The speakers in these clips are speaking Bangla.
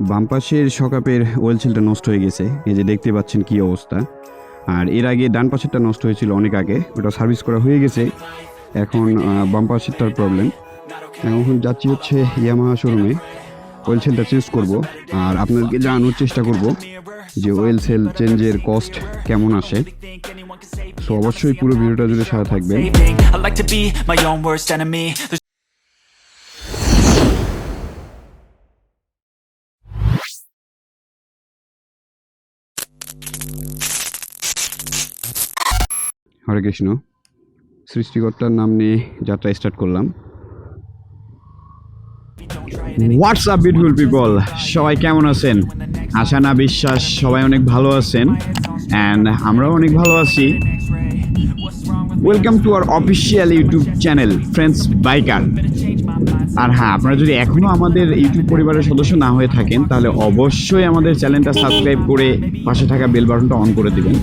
বাম পাশের শকাপের ওয়েল সিলটা নষ্ট হয়ে গেছে, এই যে দেখতে পাচ্ছেন কি অবস্থা। আর এর আগে ডান পাশেরটা নষ্ট হয়েছিল অনেক আগে, ওটা সার্ভিস করা হয়ে গেছে। এখন বাম পাশেরটার প্রবলেম। এখন যাচ্ছি হচ্ছে ইয়ামাহা শোরুমে, ওয়েল সেলটা চেঞ্জ করব। আর আপনাদেরকে জানানোর চেষ্টা করব যে ওয়েল সেল চেঞ্জের কস্ট কেমন আসে। সো অবশ্যই পুরো ভিডিওটা জুড়ে সাথে থাকবেন। হরে কৃষ্ণ, সৃষ্টিকর্তার নাম নিয়ে যাত্রা স্টার্ট করলাম। হোয়াটস আপ বিউটিফুল পিপল, সবাই কেমন আছেন? আশা না বিশ্বাস সবাই অনেক ভালো আছেন, অ্যান্ড আমরাও অনেক ভালো আছি। Welcome to our official YouTube channel friends biker. আর হ্যাঁ, আপনারা যদি এখনও আমাদের ইউটিউব পরিবারের সদস্য না হয়ে থাকেন তাহলে অবশ্যই আমাদের চ্যানেলটা সাবস্ক্রাইব করে পাশে থাকা বেল বাটনটা অন করে দিবেন,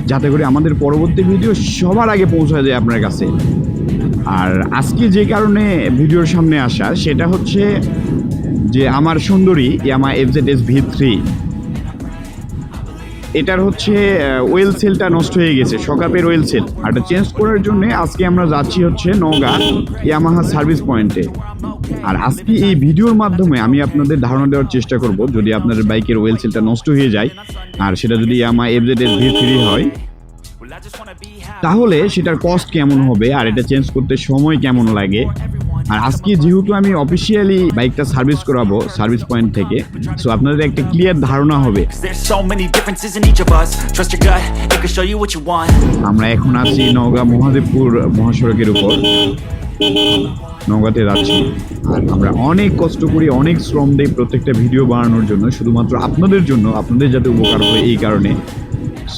যাতে করে আমাদের পরবর্তী ভিডিও সবার আগে পৌঁছে যায় আপনার কাছে। আর আজকে যে কারণে ভিডিওর সামনে আসা সেটা হচ্ছে যে আমার সুন্দরী ইয়ামাহা FZS V3, এটার হচ্ছে ওয়েল সেলটা নষ্ট হয়ে গেছে, শকাপের ওয়েল সেল। আর এটা চেঞ্জ করার জন্য আজকে আমরা যাচ্ছি হচ্ছে নওগাঁ ইয়ামাহা সার্ভিস পয়েন্টে। আর আজকে এই ভিডিওর মাধ্যমে আমি আপনাদের ধারণা দেওয়ার চেষ্টা করব, যদি আপনাদের বাইকের ওয়েল সেলটা নষ্ট হয়ে যায় আর সেটা যদি ইয়ামাহা FZS V3 হয় তাহলে সেটার কস্ট কেমন হবে আর এটা চেঞ্জ করতে সময় কেমন লাগে। আর আজকে যেহেতু আমি অফিসিয়ালি বাইকটা সার্ভিস করাবো সার্ভিস পয়েন্ট থেকে, সো আপনাদের একটা ক্লিয়ার ধারণা হবে। আমরা এখন আছি নওগাঁ মহাদেবপুর মহাসড়কের উপর, নওগাঁতে যাচ্ছি। আর আমরা অনেক কষ্ট করি, অনেক শ্রম দেই প্রত্যেকটা ভিডিও বানানোর জন্য, শুধুমাত্র আপনাদের জন্য, আপনাদের যাতে উপকার হয় এই কারণে।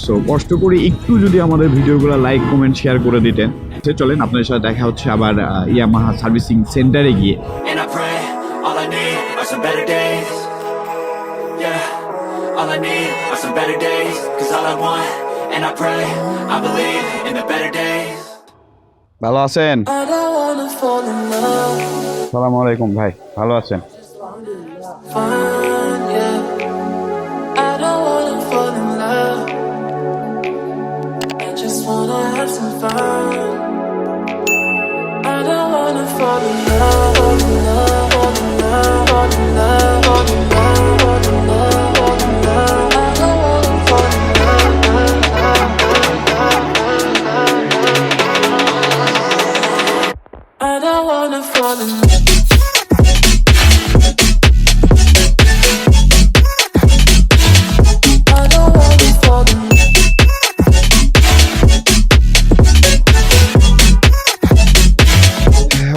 সো কষ্ট করে একটু যদি আমাদের ভিডিওগুলো লাইক কমেন্ট শেয়ার করে দিতেন। চলেন আপনাদের সাথে দেখা হচ্ছে আবার ইয়ামাহা সার্ভিসিং সেন্টারে গিয়ে। ভালো আছেন? আসসালামু আলাইকুম ভাই, ভালো আছেন?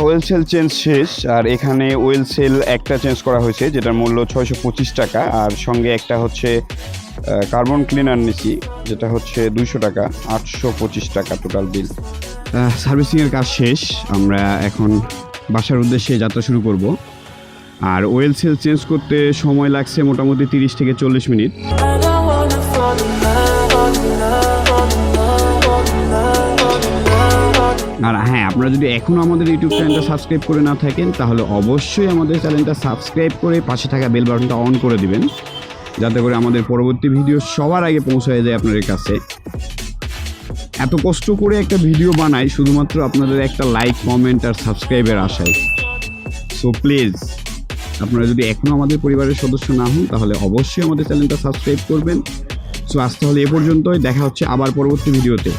ওয়েল সেল চেঞ্জ শেষ, আর এখানে ওয়েল সেল একটা চেঞ্জ করা হয়েছে যেটার মূল্য 625 টাকা, আর সঙ্গে একটা হচ্ছে কার্বন ক্লিনার নিছি যেটা হচ্ছে 200 টাকা, 825 টাকা টোটাল বিল। সার্ভিসিংয়ের কাজ শেষ, আমরা এখন বাসার উদ্দেশ্যে যাত্রা শুরু করব। আর ওয়েল সেল চেঞ্জ করতে সময় লাগছে মোটামুটি 30 থেকে 40 মিনিট। আর হ্যাঁ, আপনারা যদি এখনও আমাদের ইউটিউব চ্যানেলটা সাবস্ক্রাইব করে না থাকেন তাহলে অবশ্যই আমাদের চ্যানেলটা সাবস্ক্রাইব করে পাশে থাকা বেল বাটনটা অন করে দিবেন, যাতে করে আমাদের পরবর্তী ভিডিও সবার আগে পৌঁছায় যায় আপনাদের কাছে। এত কষ্ট করে একটা ভিডিও বানাই শুধুমাত্র আপনাদের একটা লাইক কমেন্ট আর সাবস্ক্রাইবের আশায়। সো প্লিজ আপনারা যদি এখনও আমাদের পরিবারের সদস্য না হন তাহলে অবশ্যই আমাদের চ্যানেলটা সাবস্ক্রাইব করবেন। সো আজ তাহলে এ পর্যন্তই, দেখা হচ্ছে আবার পরবর্তী ভিডিওতে।